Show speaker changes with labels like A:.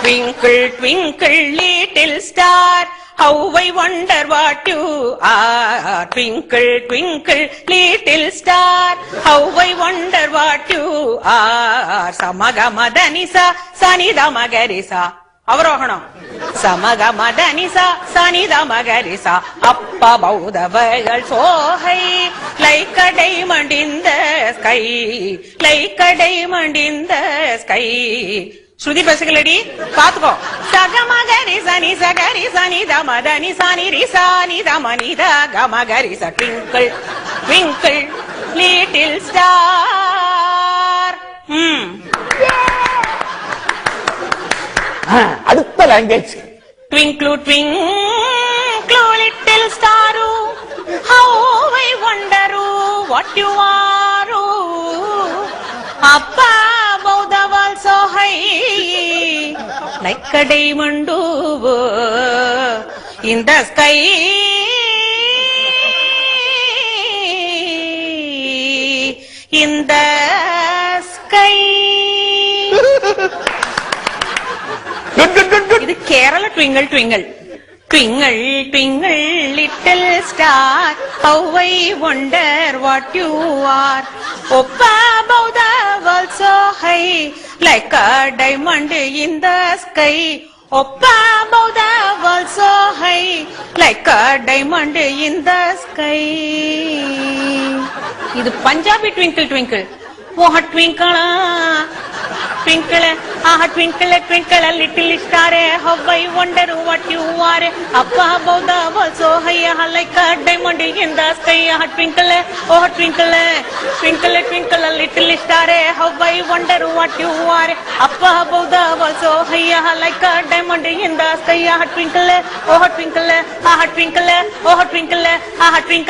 A: Twinkle, twinkle, little star, how I wonder what you are. Twinkle, twinkle, little star, how I wonder what you are. Samagamadhanisa, Sanidamagarisa. அவரோகணம் சமகமதனிசா சனிதமகரிசா அப்ப பௌதவர்கள் சோகை like a diamond in the sky, like a diamond in the sky. ஸ்ருதி பேசுகளடி பாத்துக்கோ. சகமகரி சனி சகரி சனி தமதனி சனி ரிசானி தமனித கமகரி ச. Twinkle twinkle little star.
B: அடுத்த language.
A: Twinkle, twinkle, little star, how I wonder what you are. Up above the world so high, like a diamond in the sky. In the sky. இது Kerala twinkle twinkle. Twinkle, twinkle, little star, how I wonder what you are. Up above the world so high, like a diamond in the sky. Up above the world so high, like a diamond in the sky. இது Punjabi twinkle twinkle. ஓஹ ட்விங்கிளா twinkle, twinkle, twinkle, little star, how I wonder what you are. Up above the world so high, like a diamond in the sky. Twinkle, oh twinkle, twinkle, twinkle, little star, how I wonder what you are. Up above the world so high, like a diamond in the sky. Twinkle, oh twinkle, twinkle, oh twinkle, twinkle.